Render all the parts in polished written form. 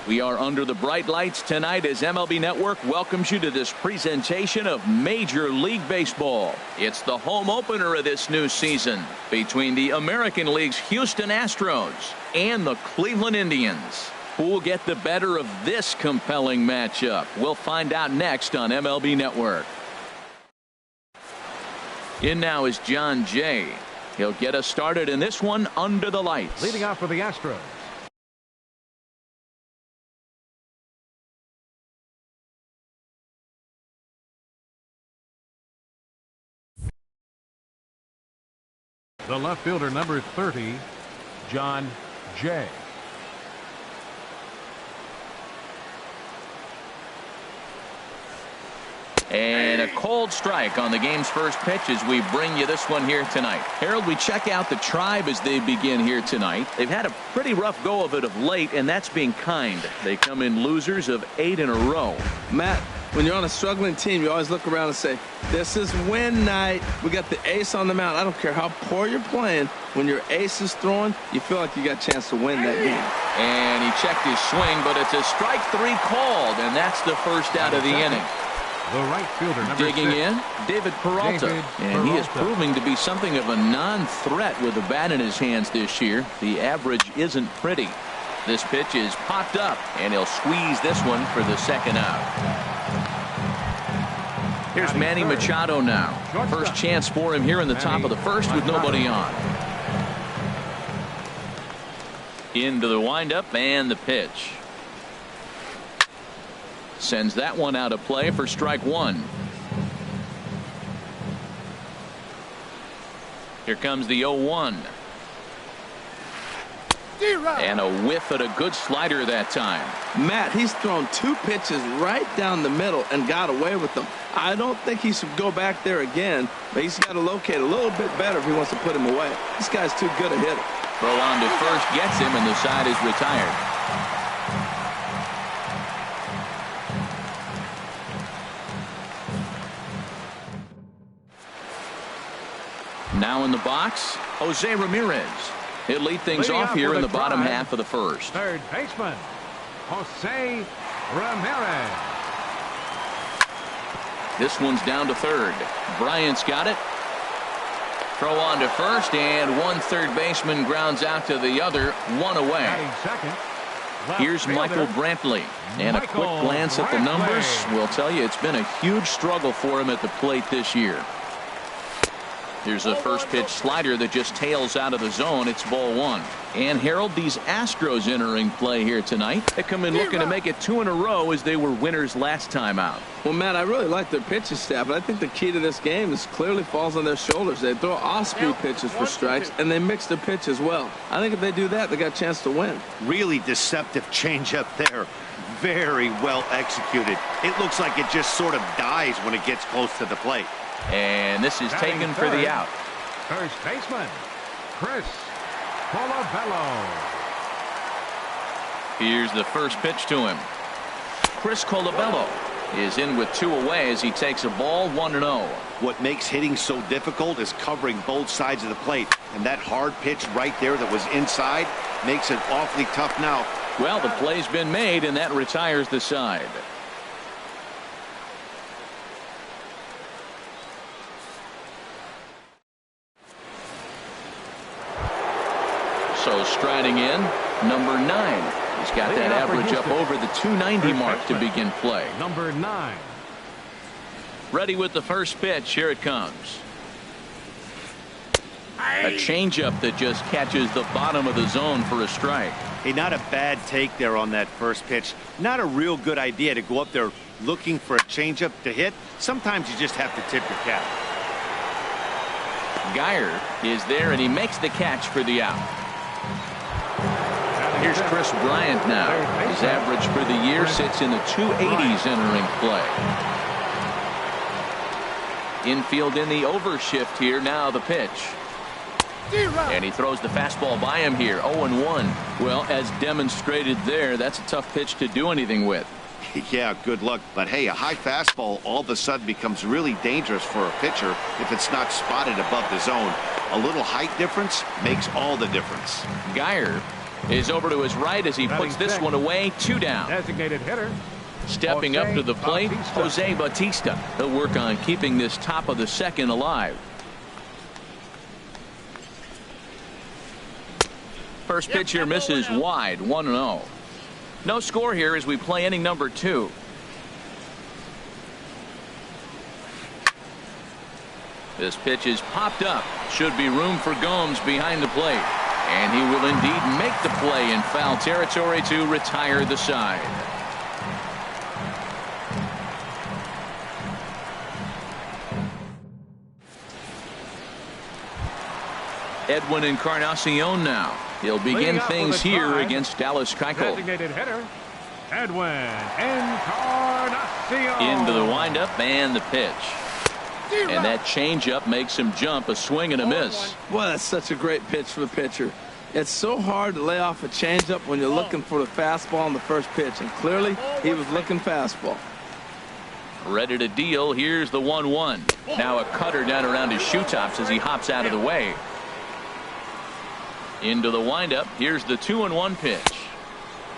We are under the bright lights tonight as MLB Network welcomes you to this presentation of Major League Baseball. It's the home opener of this new season between the American League's Houston Astros and the Cleveland Indians. Who will get the better of this compelling matchup? We'll find out next on MLB Network. In now is John Jay. He'll get us started in this one under the lights. Leading off for the Astros. The left fielder, number 30, John Jay. And a cold strike on the game's first pitch as we bring you this one here tonight. Harold, we check out the Tribe as they begin here tonight. They've had a pretty rough go of it of late, and that's being kind. They come in losers of 8 in a row. Matt, when you're on a struggling team, you always look around and say, this is win night. We got the ace on the mound. I don't care how poor you're playing. When your ace is throwing, you feel like you got a chance to win that game. And he checked his swing, but it's a strike 3 called, and that's the first out of the inning. The right fielder, number Digging 6, in, David Peralta. And he is proving to be something of a non-threat with a bat in his hands this year. The average isn't pretty. This pitch is popped up, and he'll squeeze this one for the second out. Here's Manny Machado now. First chance for him here in the top of the first with nobody on. Into the windup and the pitch. Sends that one out of play for strike 1. Here comes the 0-1. And a whiff at a good slider that time. Matt, he's thrown 2 pitches right down the middle and got away with them. I don't think he should go back there again, but he's got to locate a little bit better if he wants to put him away. This guy's too good a hitter. Throw on to first gets him, and the side is retired. Now in the box, Jose Ramirez. He'll lead things off here in the bottom half of the first. Third baseman, Jose Ramirez. This one's down to third. Bryant's got it. Throw on to first, and one third baseman grounds out to the other, one away. Here's Michael Brantley. And a quick glance at the numbers will tell you it's been a huge struggle for him at the plate this year. Here's a first pitch slider that just tails out of the zone. It's ball 1. And Harold, these Astros entering play here tonight. They come in looking to make it 2 in a row as they were winners last time out. Well, Matt, I really like their pitching staff, but I think the key to this game is clearly falls on their shoulders. They throw off-speed pitches for strikes, and they mix the pitch as well. I think if they do that, they got a chance to win. Really deceptive changeup there. Very well executed. It looks like it just sort of dies when it gets close to the plate. And this is taken for the out. First baseman, Chris Colabello. Here's the first pitch to him. Chris Colabello is in with 2 away as he takes a ball 1-0. What makes hitting so difficult is covering both sides of the plate. And that hard pitch right there that was inside makes it awfully tough now. Well, the play's been made, and that retires the side. So striding in, number 9. He's got that average up over the 290 mark to begin play. Number 9. Ready with the first pitch. Here it comes. A changeup that just catches the bottom of the zone for a strike. Hey, not a bad take there on that first pitch. Not a real good idea to go up there looking for a changeup to hit. Sometimes you just have to tip your cap. Geyer is there, and he makes the catch for the out. Here's Chris Bryant now. His average for the year sits in the 280s entering play. Infield in the overshift here. Now the pitch. And he throws the fastball by him here. 0-1. Well, as demonstrated there, that's a tough pitch to do anything with. Yeah, good luck. But hey, a high fastball all of a sudden becomes really dangerous for a pitcher if it's not spotted above the zone. A little height difference makes all the difference. Geyer is over to his right as he puts this one away. 2 down. Designated hitter. Stepping up to the plate, Jose Bautista. He'll work on keeping this top of the second alive. First pitch here misses wide, 1-0. No score here as we play inning number 2. This pitch is popped up. Should be room for Gomes behind the plate. And he will indeed make the play in foul territory to retire the side. Edwin Encarnacion now. He'll begin things here against Dallas Keuchel. Designated hitter, Edwin Encarnacion. Into the windup and the pitch. And that changeup makes him jump. A swing and a miss. Well, that's such a great pitch for the pitcher. It's so hard to lay off a changeup when you're looking for the fastball on the first pitch. And clearly, he was looking fastball. Ready to deal. Here's the 1-1. Now a cutter down around his shoe tops as he hops out of the way. Into the windup. Here's the 2-1 pitch.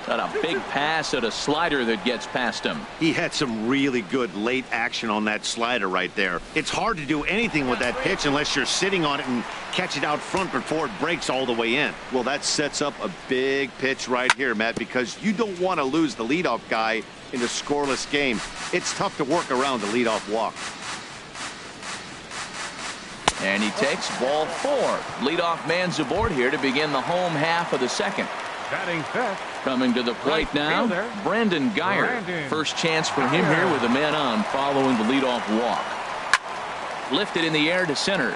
Got a big pass at a slider that gets past him. He had some really good late action on that slider right there. It's hard to do anything with that pitch unless you're sitting on it and catch it out front before it breaks all the way in. Well, that sets up a big pitch right here, Matt, because you don't want to lose the leadoff guy in a scoreless game. It's tough to work around the leadoff walk. And he takes ball 4. Leadoff man's aboard here to begin the home half of the second. Batting fifth. Coming to the plate now, Brandon Guyer. First chance for him here with a man on following the leadoff walk. Lifted in the air to center.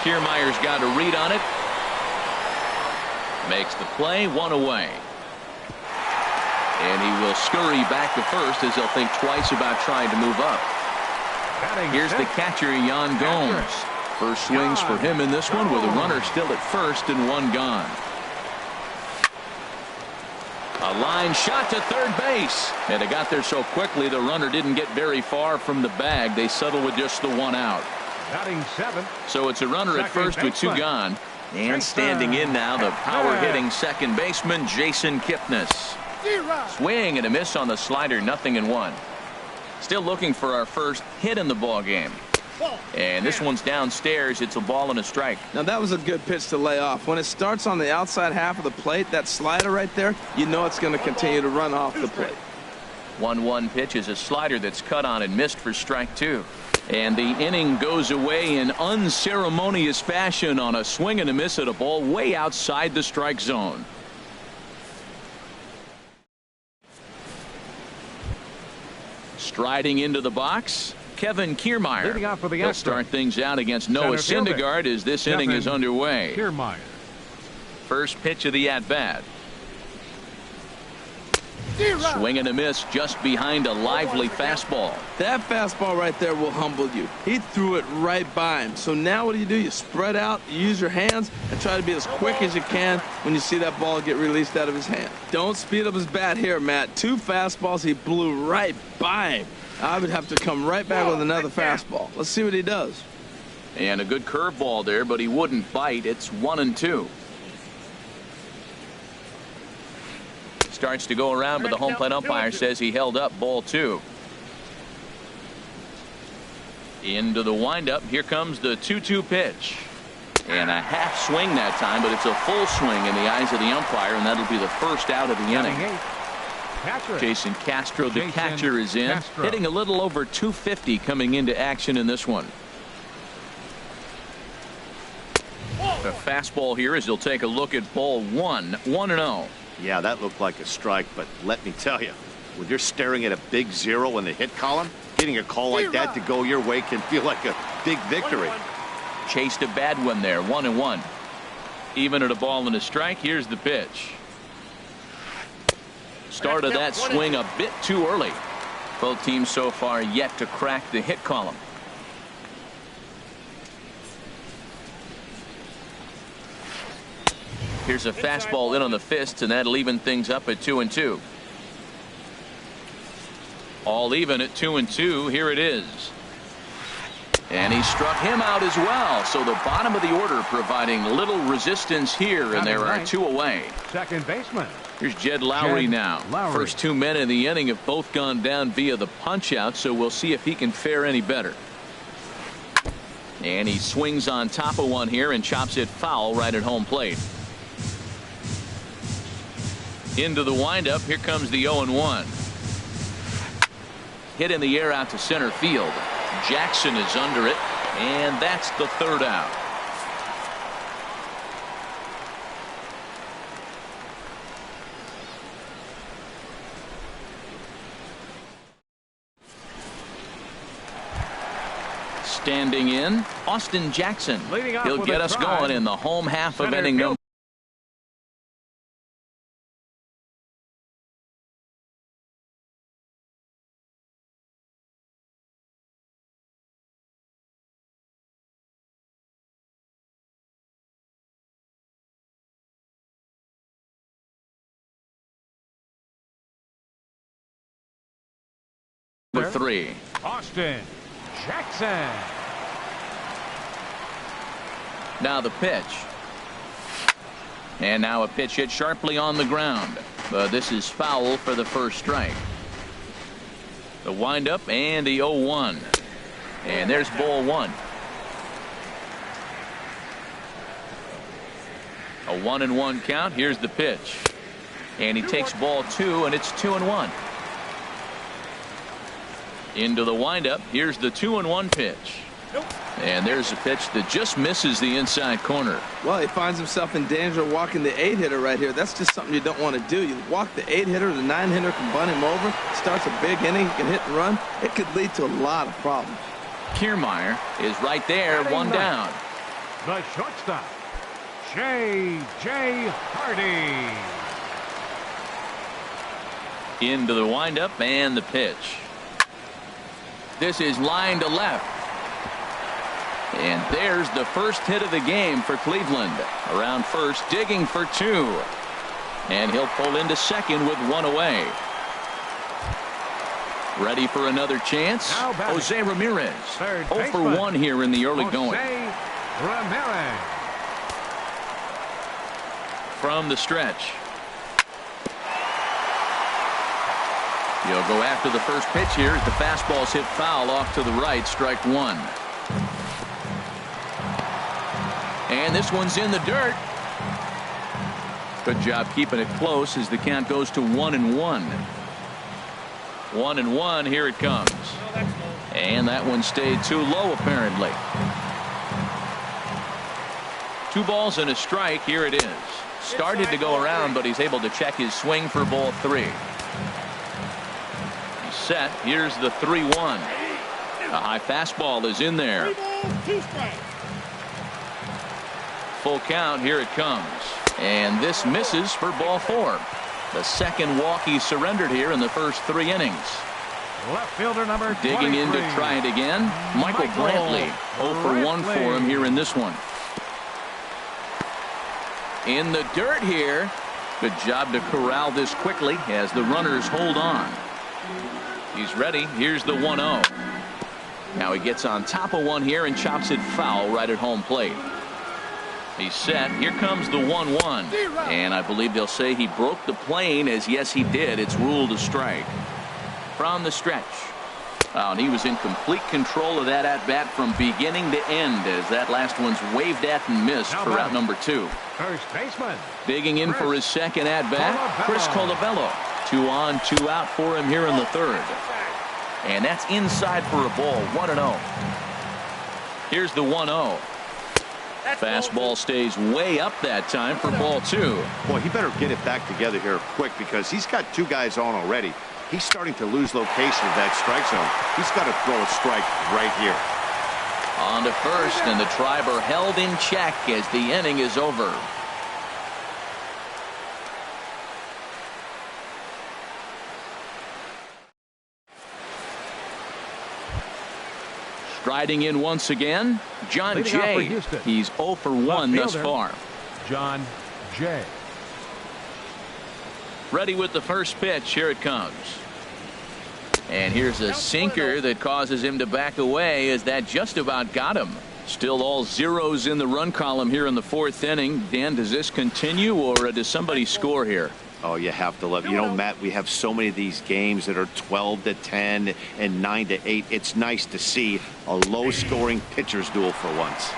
Kiermaier's got a read on it. Makes the play, 1 away. And he will scurry back to first as he'll think twice about trying to move up. Here's the catcher, Yan Gomes. First swings for him in this one with a runner still at first and 1 gone. A line shot to third base. And it got there so quickly the runner didn't get very far from the bag. They settled with just the 1 out. Batting 7th. So it's a runner at first with 2 gone. And standing in now, the power-hitting second baseman, Jason Kipnis. Swing and a miss on the slider, 0-1. Still looking for our first hit in the ball game. And this one's downstairs. It's a ball and a strike. Now, that was a good pitch to lay off. When it starts on the outside half of the plate, that slider right there, you know it's going to continue to run off the plate. 1-1 pitch is a slider that's cut on and missed for strike 2. And the inning goes away in unceremonious fashion on a swing and a miss at a ball way outside the strike zone. Striding into the box, Kevin Kiermaier. He'll start things out against Noah Syndergaard as this inning is underway. Kiermaier. First pitch of the at-bat. Swing and a miss just behind a lively fastball. That fastball right there will humble you. He threw it right by him. So now what do? You spread out, you use your hands, and try to be as quick as you can when you see that ball get released out of his hand. Don't speed up his bat here, Matt. 2 fastballs he blew right by him. I would have to come right back with another fastball. Let's see what he does. And a good curveball there, but he wouldn't bite. It's 1-2. Starts to go around, but the home plate umpire says he held up ball 2. Into the windup. Here comes the 2-2 pitch. And a half swing that time, but it's a full swing in the eyes of the umpire, and that'll be the first out of the inning. Jason Castro, the catcher, is in. Hitting a little over 250 coming into action in this one. A fastball here as he'll take a look at ball 1. 1-0. Yeah, that looked like a strike, but let me tell you, when you're staring at a big 0 in the hit column, getting a call like that to go your way can feel like a big victory. Chased a bad one there, 1-1. Even at a ball and a strike, here's the pitch. Started that swing a bit too early. Both teams so far yet to crack the hit column. Here's a fastball in on the fists, and that'll even things up at 2-2. All even at 2-2. Here it is. And he struck him out as well. So the bottom of the order providing little resistance here, and there are 2 away. Second baseman. Here's Jed Lowry now. First 2 men in the inning have both gone down via the punch out, so we'll see if he can fare any better. And he swings on top of one here and chops it foul right at home plate. Into the windup. Here comes the 0-1. Hit in the air out to center field. Jackson is under it, and that's the 3rd out. Standing in, Austin Jackson. He'll get us going in the home half of inning number. Number 3. Austin Jackson. Now the pitch. And now a pitch hit sharply on the ground. This is foul for the first strike. The windup and the 0-1. And there's ball 1. A 1-1 count. Here's the pitch. And he takes ball 2, and it's 2-1. Into the windup. Here's the 2-1 pitch. And there's a pitch that just misses the inside corner. Well, he finds himself in danger of walking the 8-hitter right here. That's just something you don't want to do. You walk the 8-hitter, the 9-hitter can bunt him over. Starts a big inning, he can hit and run. It could lead to a lot of problems. Kiermaier is right there, 1 down. The shortstop, J.J. Hardy. Into the windup and the pitch. This is line to left. And there's the first hit of the game for Cleveland. Around first, digging for 2. And he'll pull into second with 1 away. Ready for another chance? Jose Ramirez. 0 for 1 here in the early going. Ramirez. From the stretch. He'll go after the first pitch here as the fastball's hit foul off to the right. Strike 1. And this one's in the dirt. Good job keeping it close as the count goes to 1-1. 1-1. Here it comes. And that one stayed too low apparently. 2 balls and a strike. Here it is. Started to go around, but he's able to check his swing for ball 3. He's set. Here's the 3-1. A high fastball is in there. Full count. Here it comes. And this misses for ball 4. The second walk he surrendered here in the first 3 innings. Left fielder number 23. Digging in to try it again. Michael Brantley. 0 for 1 for him here in this one. In the dirt here. Good job to corral this quickly as the runners hold on. He's ready. Here's the 1-0. Now he gets on top of one here and chops it foul right at home plate. He's set. Here comes the 1-1. And I believe they'll say he broke the plane, as yes he did. It's ruled a strike. From the stretch. Oh, and he was in complete control of that at-bat from beginning to end as that last one's waved at and missed for out number 2. First baseman. Digging in for his second at-bat, Chris Colabello. 2 on, 2 out for him here in the 3rd. And that's inside for a ball. 1-0. Here's the 1-0. Fastball stays way up that time for ball 2. Boy, he better get it back together here quick because he's got 2 guys on already. He's starting to lose location of that strike zone. He's got to throw a strike right here. On to first, and the Tribe are held in check as the inning is over. Striding in once again, John Jay. He's 0 for 1 thus far. John Jay. Ready with the first pitch. Here it comes. And here's a sinker that causes him to back away, as that just about got him. Still all zeros in the run column here in the fourth inning. Dan, does this continue, or does somebody score here? Oh, you have to love it. You know, Matt, we have so many of these games that are 12-10 and 9-8. It's nice to see a low-scoring pitcher's duel for once.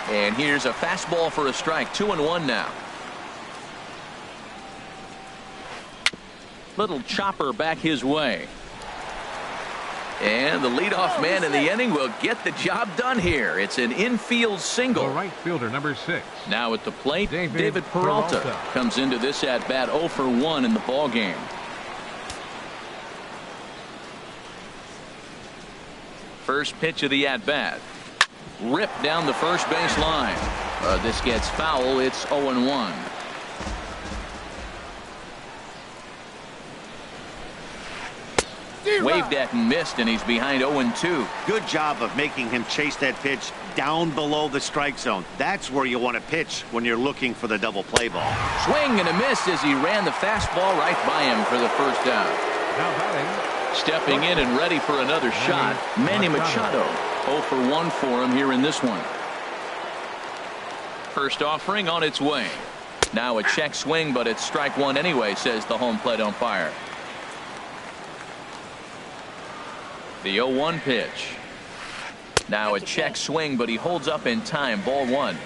And here's a fastball for a strike. 2-1 now. Little chopper back his way. And the leadoff man in the inning will get the job done here. It's an infield single. The right fielder, number 6. Now at the plate, David Peralta comes into this at-bat 0 for 1 in the ballgame. First pitch of the at-bat. Ripped down the first base line. This gets foul. It's 0-1. Waved at and missed, and he's behind 0-2. Good job of making him chase that pitch down below the strike zone. That's where you want to pitch when you're looking for the double play ball. Swing and a miss as he ran the fastball right by him for the first down. Now batting. Stepping in and ready for another shot, Manny Machado. 0 for 1 for him here in this one. First offering on its way. Now a check swing, but it's strike one anyway, says the home plate umpire. The 0-1 pitch. Now a check swing, but he holds up in time. Ball one.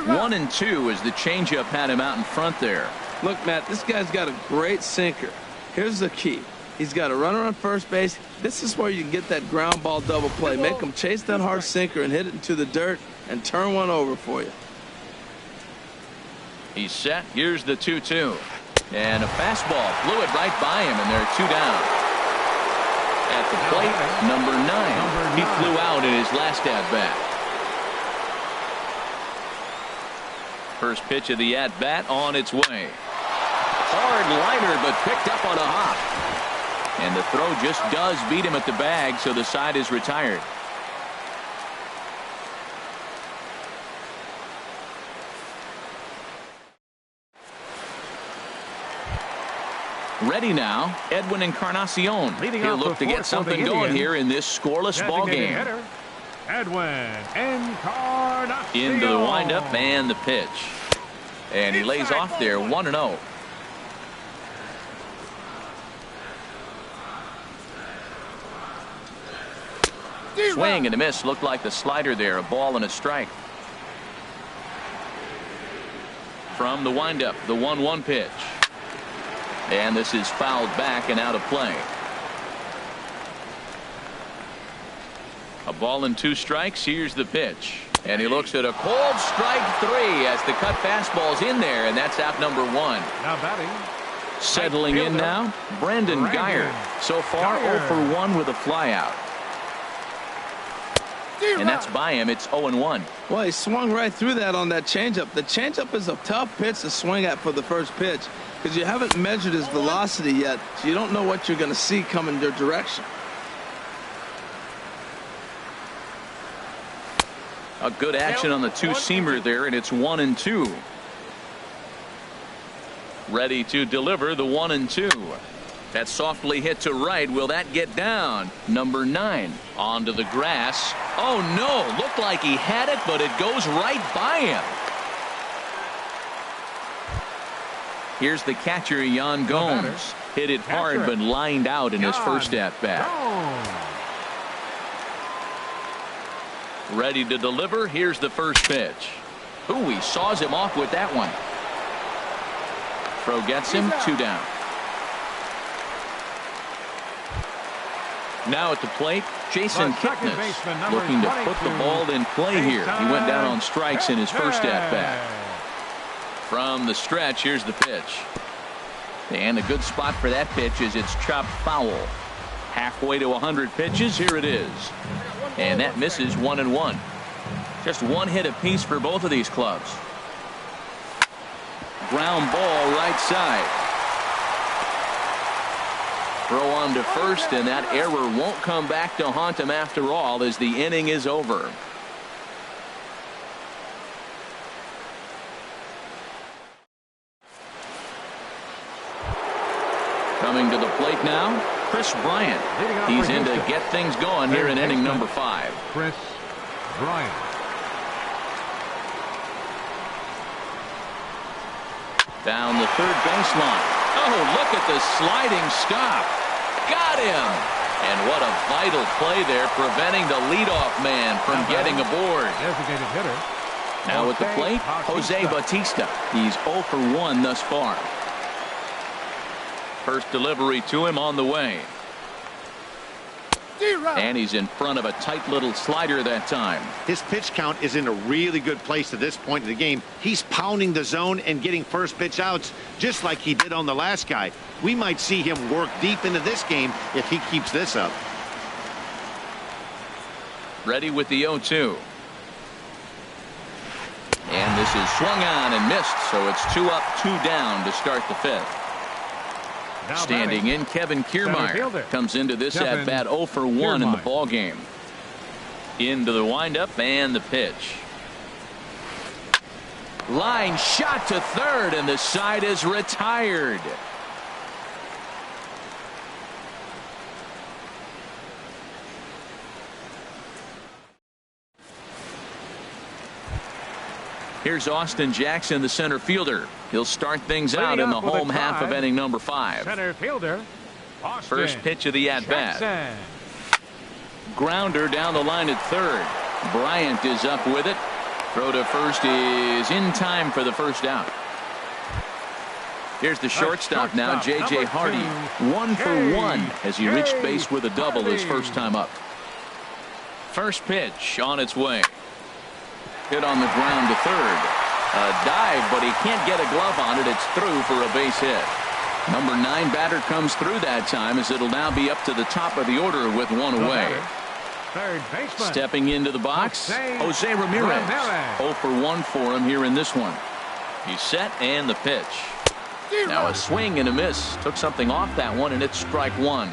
One and two as the changeup had him out in front there. Look, Matt, this guy's got a great sinker. Here's the key. He's got a runner on first base. This is where you can get that ground ball double play. Make him chase that hard sinker and hit it into the dirt and turn one over for you. He's set. Here's the 2-2. And a fastball flew it right by him, and they're two down. At the plate, number 9. He flew out in his last at-bat. First pitch of the at-bat on its way. Hard liner, but picked up on a hop. And the throw just does beat him at the bag, so the side is retired. Ready now, Edwin Encarnacion. He'll look to get something going here in this scoreless ball game. Edwin Encarnacion. Into the windup and the pitch. And he lays off there 1-0. Swing and a miss. Looked like the slider there. A ball and a strike. From the windup, the 1-1 pitch. And this is fouled back and out of play. A ball and 2 strikes. Here's the pitch. And he looks at a cold strike 3 as the cut fastball's in there, and that's out number 1. Now batting. Settling in now, Brandon Guyer. So far 0 for 1 with a flyout. And that's by him. It's 0-1. Well, he swung right through that on that changeup. The changeup is a tough pitch to swing at for the first pitch because you haven't measured his velocity yet, so you don't know what you're going to see coming your direction. A good action on the two-seamer there, and it's 1-2. Ready to deliver the 1-2. That softly hit to right. Will that get down? Number 9 onto the grass. Oh no, looked like he had it, but it goes right by him. Here's the catcher, Yan Gomes. Hit it hard, but lined out in his first at-bat. Ready to deliver. Here's the first pitch. Ooh, he saws him off with that one. Throw gets him, 2 down. Now at the plate, Jason Kipnis looking to put the ball in play here. He went down on strikes in his first at-bat. From the stretch, here's the pitch. And a good spot for that pitch is it's chopped foul. Halfway to 100 pitches, here it is. And that misses 1-1. Just one hit apiece for both of these clubs. Ground ball right side. Throw on to first, and that error won't come back to haunt him after all as the inning is over. Coming to the plate now, Chris Bryant. He's in to get things going here in inning number 5. Chris Bryant. Down the third baseline. Oh, look at the sliding stop. Got him. And what a vital play there, preventing the leadoff man from getting aboard. Designated hitter. Now at the plate, Jose Bautista. He's 0 for 1 thus far. First delivery to him on the way. And he's in front of a tight little slider that time. His pitch count is in a really good place at this point in the game. He's pounding the zone and getting first pitch outs just like he did on the last guy. We might see him work deep into this game if he keeps this up. Ready with the 0-2. And this is swung on and missed, so it's 2 up, 2 down to start the 5th. Now Standing in, Kevin Kiermaier comes into this at bat 0 for 1 in the ball game. Into the windup and the pitch. Line shot to third, and the side is retired. Here's Austin Jackson, the center fielder. He'll start things out in the home half of inning number 5. Center fielder, Austin First pitch of the at-bat. Jackson. Grounder down the line at third. Bryant is up with it. Throw to first is in time for the first out. Here's the shortstop now, J.J. Hardy. 1 for 1 as he reached base with a double his first time up. First pitch on its way. Hit on the ground to third. A dive, but he can't get a glove on it. It's through for a base hit. Number 9 batter comes through that time as it'll now be up to the top of the order with 1 away. Third baseman. Stepping into the box, Jose Ramirez. 0 for 1 for him here in this one. He's set and the pitch. Now a swing and a miss. Took something off that one, and it's strike 1.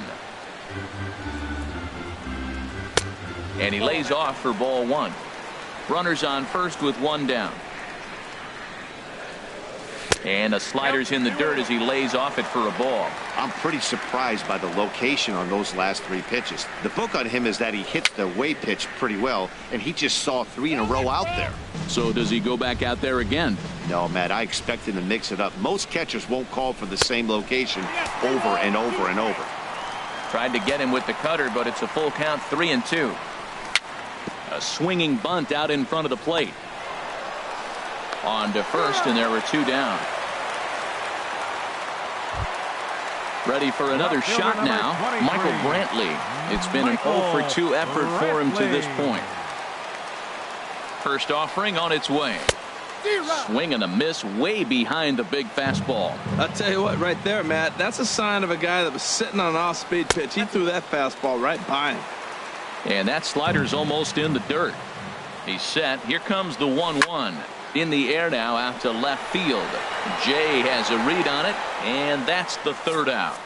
And he lays off for ball 1. Runners on first with 1 down. And a slider's in the dirt as he lays off it for a ball. I'm pretty surprised by the location on those last 3 pitches. The book on him is that he hits the away pitch pretty well, and he just saw 3 in a row out there. So does he go back out there again? No, Matt, I expect him to mix it up. Most catchers won't call for the same location over and over and over. Tried to get him with the cutter, but it's a full count, 3-2. A swinging bunt out in front of the plate. On to first, and there were 2 down. Ready for another shot now, Michael Brantley. It's been an 0 for 2 effort for him to this point. First offering on its way. Swing and a miss way behind the big fastball. I'll tell you what, right there, Matt, that's a sign of a guy that was sitting on an off-speed pitch. He threw that fastball right by him. And that slider's almost in the dirt. He's set. Here comes the 1-1. In the air now out to left field. Jay has a read on it, and that's the 3rd out.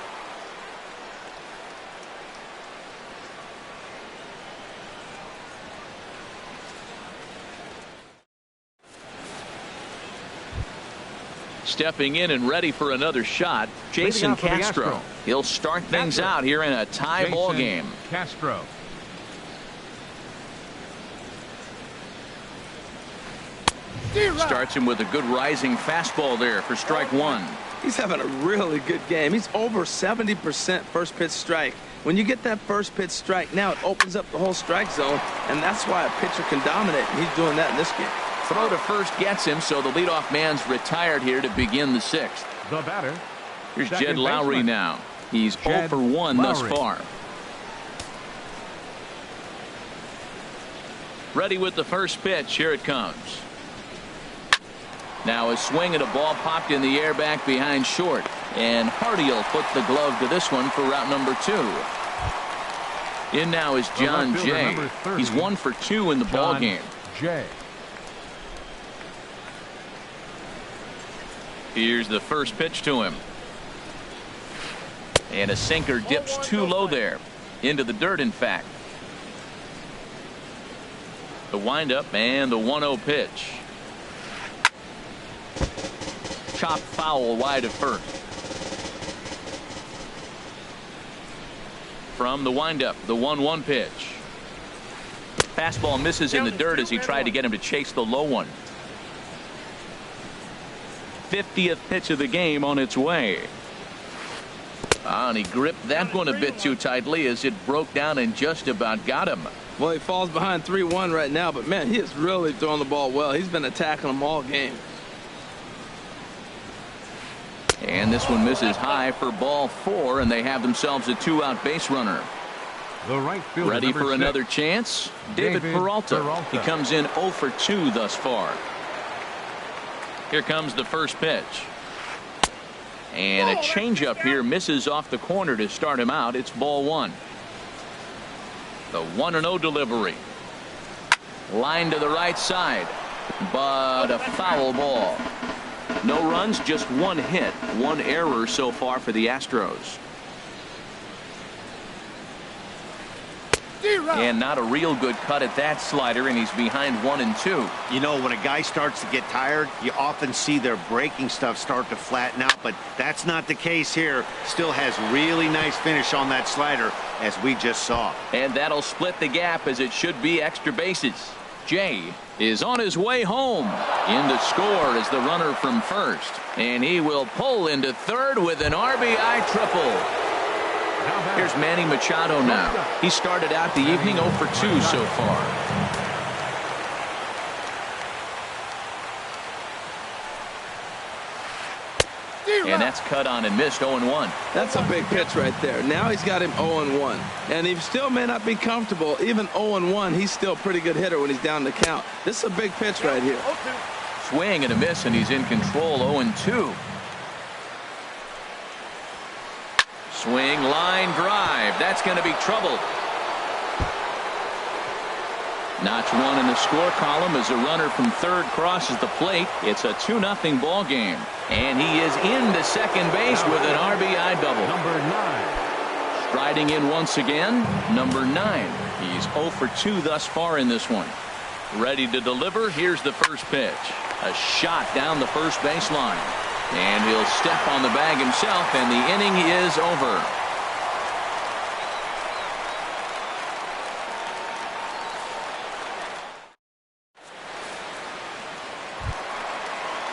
Stepping in and ready for another shot, Jason Castro. He'll start things out here in a tie ball game. Castro. Starts him with a good rising fastball there for strike 1. He's having a really good game. He's over 70% first pitch strike. When you get that first pitch strike, now it opens up the whole strike zone, and that's why a pitcher can dominate, and he's doing that in this game. Throw to first gets him, so the leadoff man's retired here to begin the 6th. The batter. Here's Jed Lowry now. He's 0 for 1 thus far. Ready with the first pitch. Here it comes. Now a swing and a ball popped in the air back behind short. And Hardy will put the glove to this one for route number 2. In now is John Jay. He's 1 for 2 in the ball game. Jay. Here's the first pitch to him. And a sinker dips too low there. Into the dirt, in fact. The windup and the 1-0 pitch. Chop foul wide of first. From the windup, the 1-1 pitch. Fastball misses in the dirt as he tried to get him to chase the low one. 50th pitch of the game on its way. And he gripped that one a bit too tightly as it broke down and just about got him. Well, he falls behind 3-1 right now, but man, he is really throwing the ball well. He's been attacking them all game. And this one misses high for ball 4, and they have themselves a 2-out base runner. The right fielder, Ready for 6. another chance? David Peralta. He comes in 0 for 2 thus far. Here comes the first pitch. And a changeup here misses off the corner to start him out. It's ball 1. The 1-0 delivery. Line to the right side, but a foul ball. No runs, just 1 hit, 1 error so far for the Astros. And not a real good cut at that slider, and he's behind 1-2. You know, when a guy starts to get tired, you often see their breaking stuff start to flatten out, but that's not the case here. Still has really nice finish on that slider, as we just saw. And that'll split the gap, as it should be extra bases. Jay is on his way home. In to score is the runner from first, and he will pull into third with an RBI triple. Here's Manny Machado now. He started out the evening 0 for 2 so far. And that's cut on and missed. 0-1. That's a big pitch right there. Now he's got him 0-1. And he still may not be comfortable. Even 0-1, he's still a pretty good hitter when he's down the count. This is a big pitch right here. Swing and a miss, and he's in control. 0-2. Swing, line drive. That's going to be trouble. Notch 1 in the score column as a runner from third crosses the plate. It's a 2-0 ball game. And he is into second base with an RBI double. Number 9. Striding in once again, number 9. He's 0 for 2 thus far in this one. Ready to deliver. Here's the first pitch. A shot down the first baseline. And he'll step on the bag himself, and the inning is over.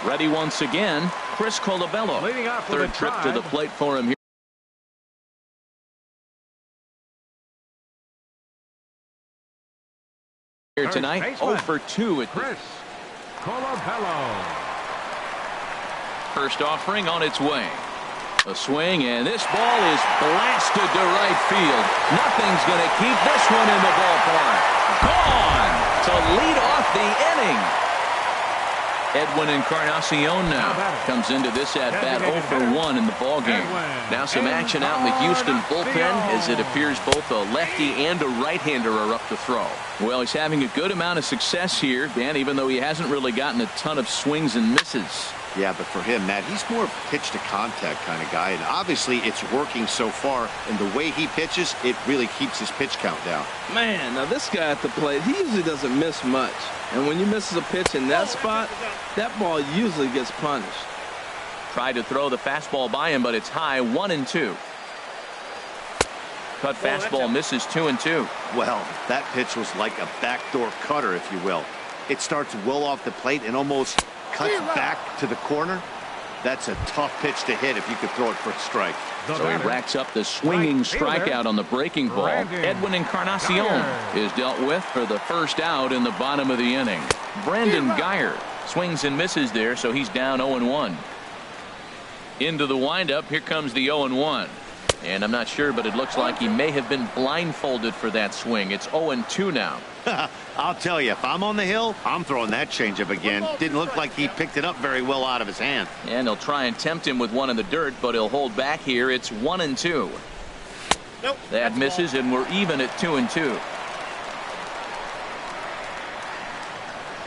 Ready once again, Chris Colabello. Leading off with Third trip to the plate for him here tonight. 0 for 2 at Chris Colabello. First offering on its way. A swing, and this ball is blasted to right field. Nothing's going to keep this one in the ballpark. Gone to lead off the inning. Edwin Encarnacion now comes into this at-bat 0 for 1 in the ballgame. Now some action out in the Houston bullpen as it appears both a lefty and a right-hander are up to throw. Well, he's having a good amount of success here, Dan, even though he hasn't really gotten a ton of swings and misses. Yeah, but for him, Matt, he's more pitch to contact kind of guy, and obviously it's working so far, and the way he pitches, it really keeps his pitch count down. Man, now this guy at the plate, he usually doesn't miss much. And when you miss a pitch in that spot, that ball usually gets punished. Tried to throw the fastball by him, but it's high. 1-2. Cut fastball misses. 2-2. Well, that pitch was like a backdoor cutter, if you will. It starts well off the plate and almost cuts back to the corner. That's a tough pitch to hit if you could throw it for a strike. So he racks up the swinging strikeout on the breaking ball. Edwin Encarnacion is dealt with for the first out in the bottom of the inning. Brandon Guyer swings and misses there, so he's down 0-1. Into the windup. Here comes the 0-1. And I'm not sure, but it looks like he may have been blindfolded for that swing. It's 0-2 now. I'll tell you, if I'm on the hill, I'm throwing that changeup again. Didn't look like he picked it up very well out of his hand. And they'll try and tempt him with one in the dirt, but he'll hold back here. It's 1-2. Nope, that misses, and we're even at 2-2.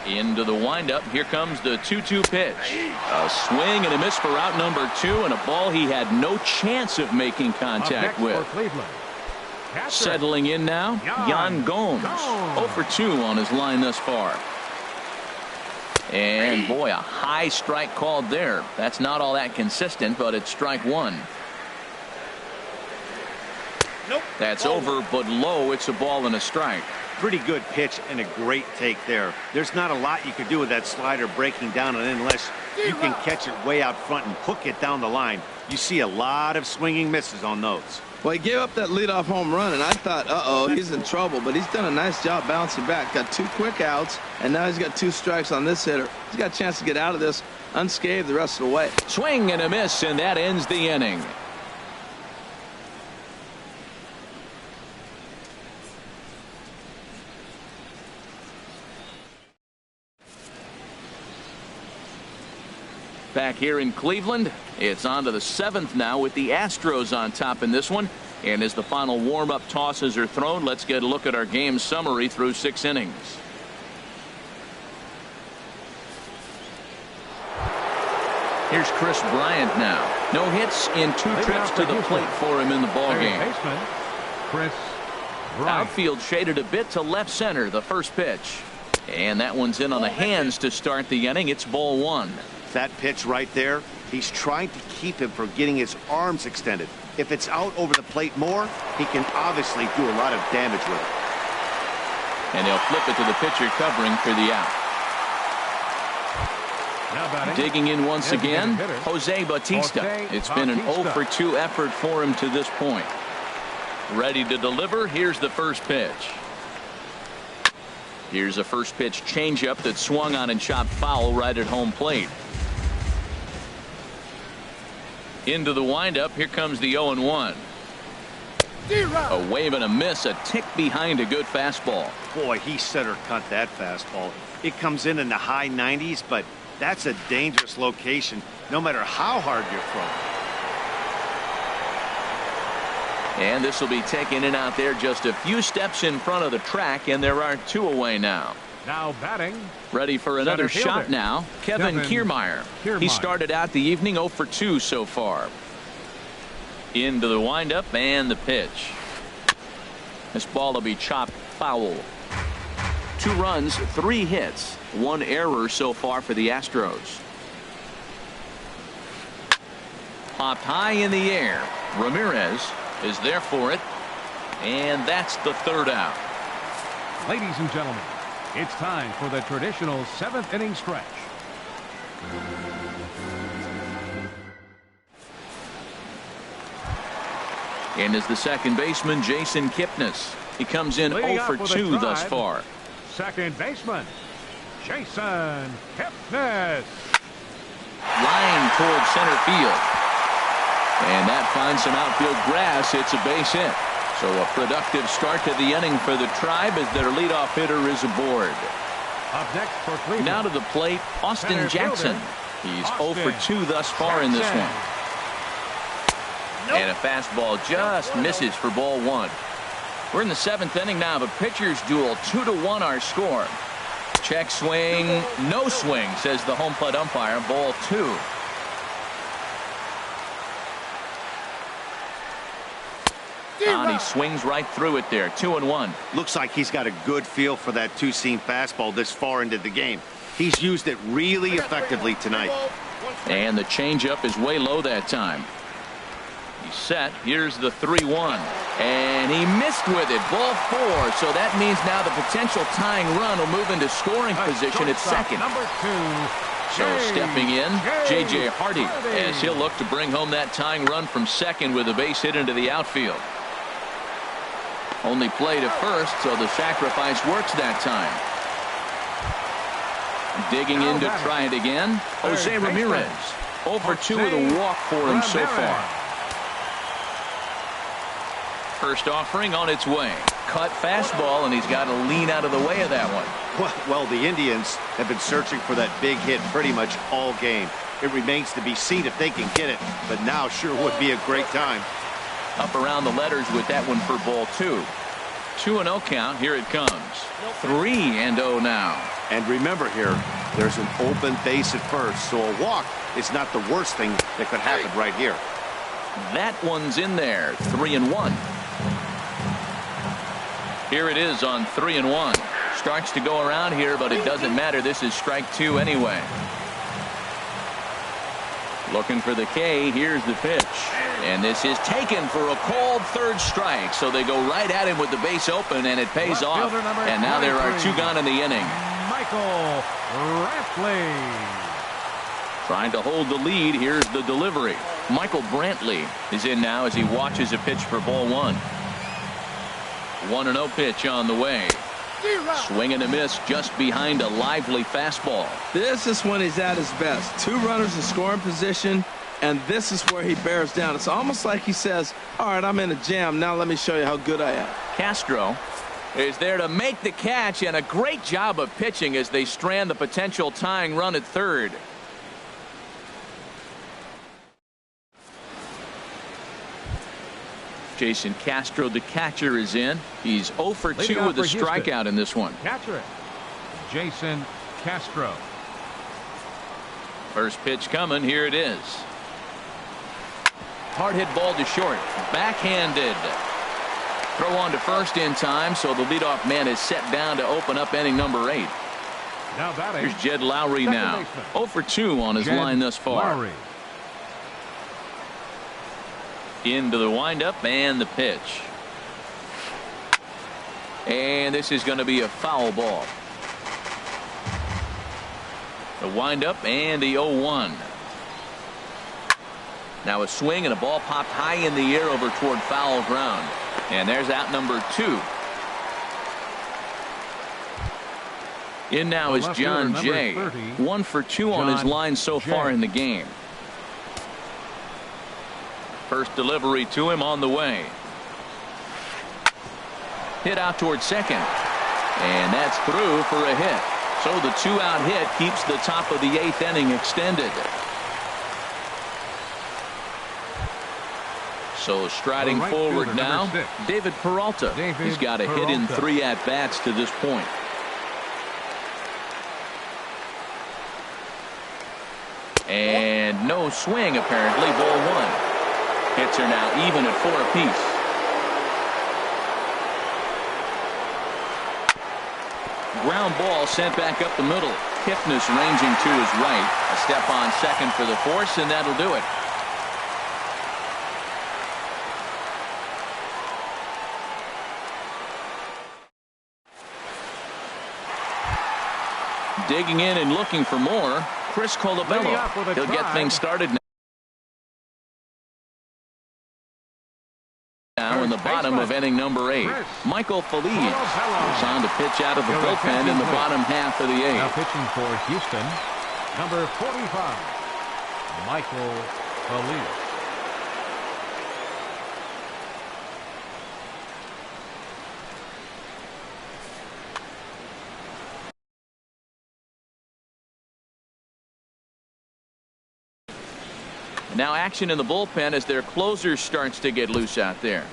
Into the windup. Here comes the 2-2 pitch. A swing and a miss for out number 2, and a ball he had no chance of making contact with. Settling in now, Yan Gomes. 0 for 2 on his line thus far. And boy, a high strike called there. That's not all that consistent, but it's strike 1. That's over, but low. It's a ball and a strike. Pretty good pitch and a great take there. There's not a lot you can do with that slider breaking down, and unless you can catch it way out front and hook it down the line, you see a lot of swinging misses on those. Well, he gave up that leadoff home run, and I thought, uh-oh, he's in trouble. But he's done a nice job bouncing back. Got 2 quick outs, and now he's got 2 strikes on this hitter. He's got a chance to get out of this unscathed the rest of the way. Swing and a miss, and that ends the inning. Back here in Cleveland, it's on to the 7th now with the Astros on top in this one. And as the final warm-up tosses are thrown, let's get a look at our game summary through 6 innings. Here's Chris Bryant now. No hits in 2 trips to the plate for him in the ballgame. Chris Bryant. Outfield shaded a bit to left center, the first pitch. And that one's in on the hands to start the inning. It's ball 1. That pitch right there, he's trying to keep him from getting his arms extended. If it's out over the plate more, he can obviously do a lot of damage with it. And they'll flip it to the pitcher covering for the out. Digging in once again, Jose Bautista. It's been an 0 for 2 effort for him to this point. Ready to deliver. Here's the first pitch. Here's a first pitch changeup that swung on and chopped foul right at home plate. Into the windup. Here comes the 0-1. A wave and a miss, a tick behind a good fastball. Boy, he center cut that fastball. It comes in the high 90s, but that's a dangerous location no matter how hard you're throwing. And this will be taken in out there just a few steps in front of the track, and there are 2 away now. Now batting. Ready for another shot now. Kevin Kiermaier. He started out the evening 0 for 2 so far. Into the windup and the pitch. This ball will be chopped foul. 2 runs, 3 hits, 1 error so far for the Astros. Popped high in the air. Ramirez is there for it, and that's the 3rd out. Ladies and gentlemen, it's time for the traditional 7th inning stretch. And is the second baseman, Jason Kipnis. He comes in 0 for 2 thus far. Second baseman, Jason Kipnis. Line towards center field. And that finds some outfield grass. It's a base hit. So a productive start to the inning for the Tribe as their leadoff hitter is aboard. Up next for Cleveland. Now to the plate, Austin Jackson. He's 0 for 2 thus far in this one. And a fastball just misses for ball 1. We're in the 7th inning now of a pitcher's duel. 2-1 our score. Check swing, no swing, says the home plate umpire. Ball 2. And he swings right through it there. 2-1. Looks like he's got a good feel for that 2-seam fastball this far into the game. He's used it really effectively tonight. And the changeup is way low that time. He's set. Here's the 3-1. And he missed with it. Ball 4. So that means now the potential tying run will move into scoring position at second. Number 2. So stepping in, J.J. Hardy, as he'll look to bring home that tying run from second with a base hit into the outfield. Only play to first, so the sacrifice works that time. Digging in to try it again, Jose Ramirez. 0 for 2 with a walk for him so far. First offering on its way. Cut fastball, and he's got to lean out of the way of that one. Well, the Indians have been searching for that big hit pretty much all game. It remains to be seen if they can get it, but now sure would be a great time. Up around the letters with that one for ball 2. 2-0 count. Here it comes. 3-0 now. And remember here, there's an open base at first, so a walk is not the worst thing that could happen right here. That one's in there. 3-1. Here it is on 3-1. Starts to go around here, but it doesn't matter. This is strike 2 anyway. Looking for the K. Here's the pitch. And this is taken for a called third strike. So they go right at him with the base open, and it pays off. And now there are 2 gone in the inning. Michael Brantley. Trying to hold the lead. Here's the delivery. Michael Brantley is in now as he watches a pitch for ball 1. 1-0 pitch on the way. Swing and a miss just behind a lively fastball. This is when he's at his best. 2 runners in scoring position, and this is where he bears down. It's almost like he says, all right, I'm in a jam. Now let me show you how good I am. Castro is there to make the catch, and a great job of pitching as they strand the potential tying run at third. Jason Castro, the catcher, is in. He's 0 for 2 with a strikeout in this one. Catcher, Jason Castro. First pitch coming. Here it is. Hard hit ball to short. Backhanded. Throw on to first in time, so the leadoff man is set down to open up inning number 8. Now batting. Here's Jed Lowry now. 0 for 2 on his line thus far. Lowry. Into the windup and the pitch. And this is going to be a foul ball. The windup and the 0-1. Now a swing and a ball popped high in the air over toward foul ground. And there's out number 2. In now is John Jay. 1 for 2 on his line so far in the game. First delivery to him on the way. Hit out toward second. And that's through for a hit. So the 2-out hit keeps the top of the 8th inning extended. So striding forward now, David Peralta. He's got a hit in 3 at-bats to this point. And no swing apparently. Ball 1. Hits are now even at 4 apiece. Ground ball sent back up the middle. Kipnis ranging to his right. A step on second for the force, and that'll do it. Digging in and looking for more, Chris Colabello. He'll get things started now in the bottom of inning number 8. Michael Feliz is on to pitch out of the bullpen in the bottom half of the 8th. Now pitching for Houston, number 45, Michael Feliz. Now action in the bullpen as their closer starts to get loose out there.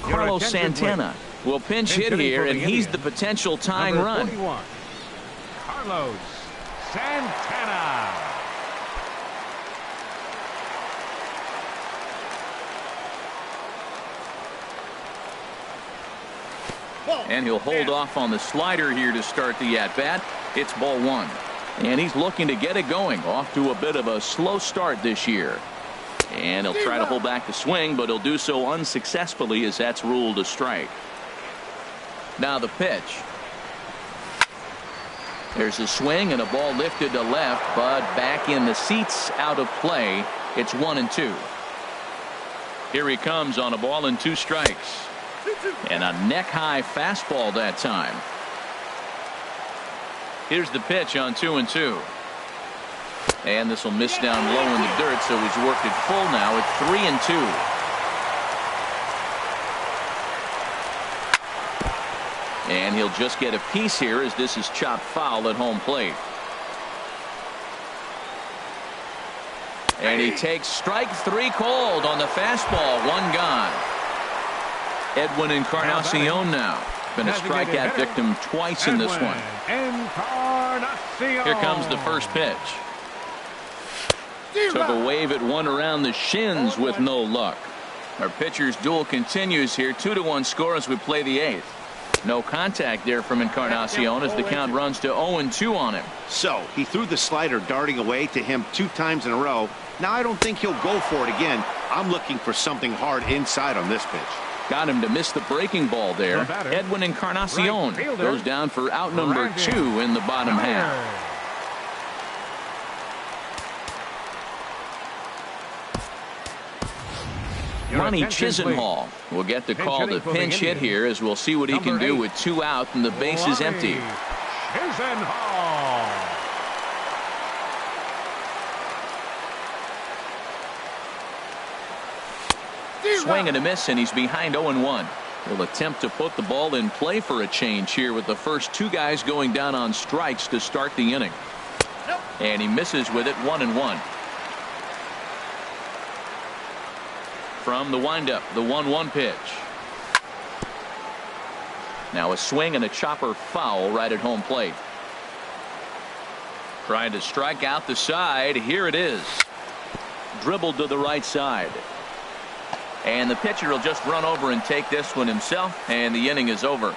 Carlos Santana will pinch hit here, and he's the potential tying run. 41, Carlos Santana. And he'll hold off on the slider here to start the at-bat. It's ball 1. And he's looking to get it going. Off to a bit of a slow start this year. And he'll try to hold back the swing, but he'll do so unsuccessfully as that's ruled a strike. Now the pitch. There's a swing and a ball lifted to left, but back in the seats, out of play. It's 1-2. Here he comes on a ball and 2 strikes. And a neck-high fastball that time. Here's the pitch on 2-2. And this will miss down low in the dirt, so he's worked it full now at 3-2. And he'll just get a piece here as this is chopped foul at home plate. And he takes strike 3 called on the fastball. 1 gone. Edwin Encarnacion now. Been a strikeout victim twice in this one. Here comes the first pitch. Took a wave at one around the shins with no luck. Our pitcher's duel continues here. 2-1 score as we play the 8th. No contact there from Encarnacion as the count runs to 0-2 on him. So he threw the slider darting away to him 2 times in a row. Now I don't think he'll go for it again. I'm looking for something hard inside on this pitch. Got him to miss the breaking ball there. Edwin Encarnacion goes down for out number 2 in the bottom half. Ronnie Chisenhall will get the call to pinch hit here, as we'll see what he can do with 2 out and the base is empty. Swing and a miss, and he's behind 0-1. He'll attempt to put the ball in play for a change here with the first 2 guys going down on strikes to start the inning. And he misses with it, 1-1. From the windup, the 1-1 pitch. Now a swing and a chopper foul right at home plate. Trying to strike out the side. Here it is. Dribbled to the right side. And the pitcher will just run over and take this one himself, and the inning is over.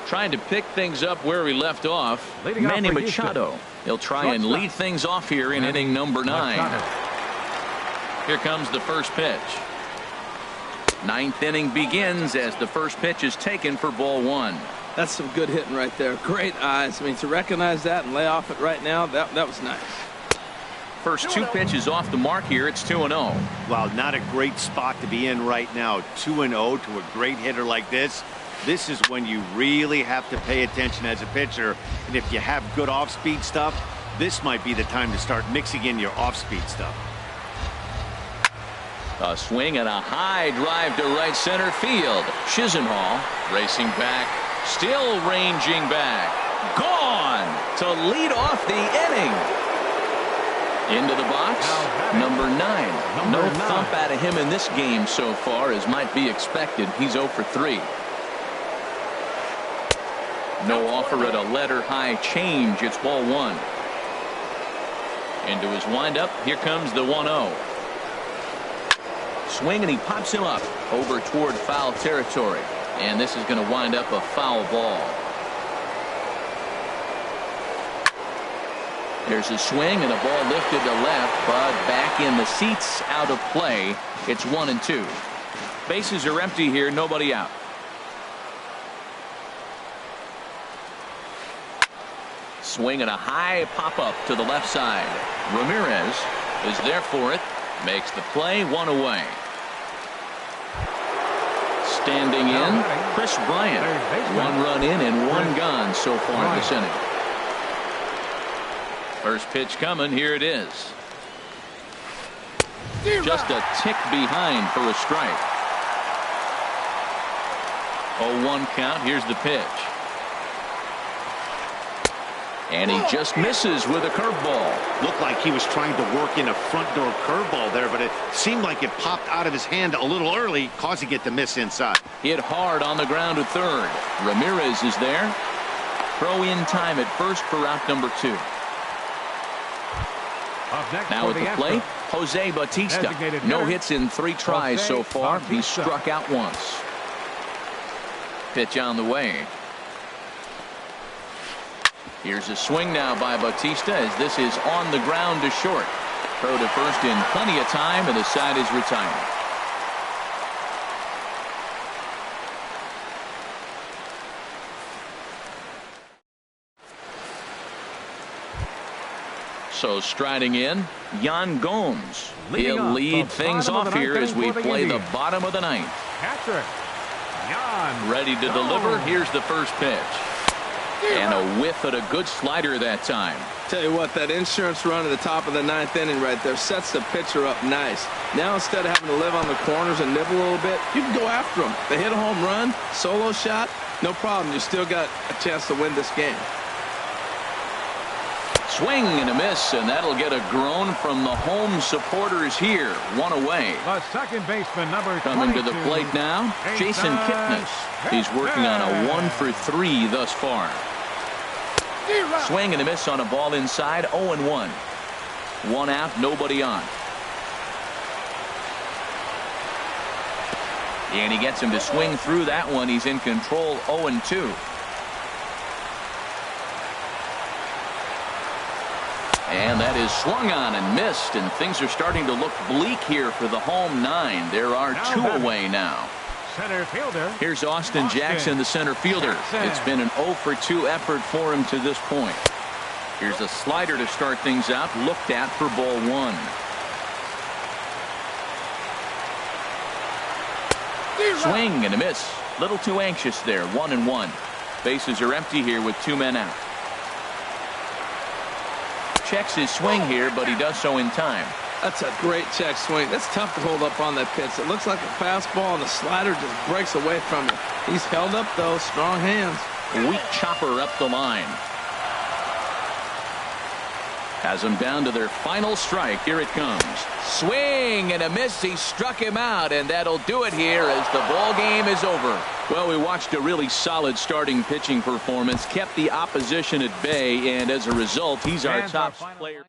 Trying to pick things up where we left off, Manny Machado. He'll try and lead things off here in inning number 9. Here comes the first pitch. 9th inning begins as the first pitch is taken for ball 1. That's some good hitting right there. Great eyes. I mean, to recognize that and lay off it right now, that was nice. First 2 pitches off the mark here. It's 2-0. Wow, not a great spot to be in right now. 2-0 to a great hitter like this. This is when you really have to pay attention as a pitcher. And if you have good off-speed stuff, this might be the time to start mixing in your off-speed stuff. A swing and a high drive to right center field. Chisenhall racing back, still ranging back. Gone to lead off the inning. Into the box, number 9. No thump out of him in this game so far, as might be expected. He's 0 for 3. No offer at a letter high change. It's ball 1. Into his windup. Here comes the 1-0. Swing, and he pops him up over toward foul territory. And this is going to wind up a foul ball. There's a swing and a ball lifted to left, but back in the seats, out of play. It's 1-2. Bases are empty here. Nobody out. Swing and a high pop-up to the left side. Ramirez is there for it. Makes the play, 1 away. Standing in, Chris Bryant. 1 run in and 1 gone so far this inning. First pitch coming. Here it is. Just a tick behind for a strike. 0-1 count. Here's the pitch. And he just misses with a curveball. Looked like he was trying to work in a front door curveball there, but it seemed like it popped out of his hand a little early, causing it to miss inside. Hit hard on the ground to third. Ramirez is there. Throw in time at first for out number 2. Now at the plate, Jose Bautista. No hits in 3 tries so far. He's struck out once. Pitch on the way. Here's a swing now by Bautista as this is on the ground to short. Throw to first in plenty of time, and the side is retired. So striding in, Yan Gomes. He'll lead things off here as we play the bottom of the 9th. Ready to deliver. Here's the first pitch. And a whiff at a good slider that time. Tell you what, that insurance run at the top of the 9th inning right there sets the pitcher up nice. Now instead of having to live on the corners and nibble a little bit, you can go after them. They hit a home run, solo shot, no problem. You still got a chance to win this game. Swing and a miss, and that'll get a groan from the home supporters here. One away. The second baseman, number 22. Coming to the plate now, Jason Kipnis. He's working on a 1 for 3 thus far. Swing and a miss on a ball inside, 0-1. 1 out, nobody on. And he gets him to swing through that one. He's in control, 0-2. And that is swung on and missed, and things are starting to look bleak here for the home 9. There are 2 away now. Center fielder. Here's Austin Jackson, the center fielder. It's been an 0 for 2 effort for him to this point. Here's a slider to start things out, looked at for ball 1. Swing and a miss. Little too anxious there. 1-1. Bases are empty here with 2 men out. Checks his swing here, but he does so in time. That's a great check swing. That's tough to hold up on that pitch. It looks like a fastball, and the slider just breaks away from it. He's held up, though. Strong hands. Weak chopper up the line. Has them down to their final strike. Here it comes. Swing and a miss. He struck him out, and that'll do it here as the ball game is over. Well, we watched a really solid starting pitching performance, kept the opposition at bay, and as a result, he's our top player.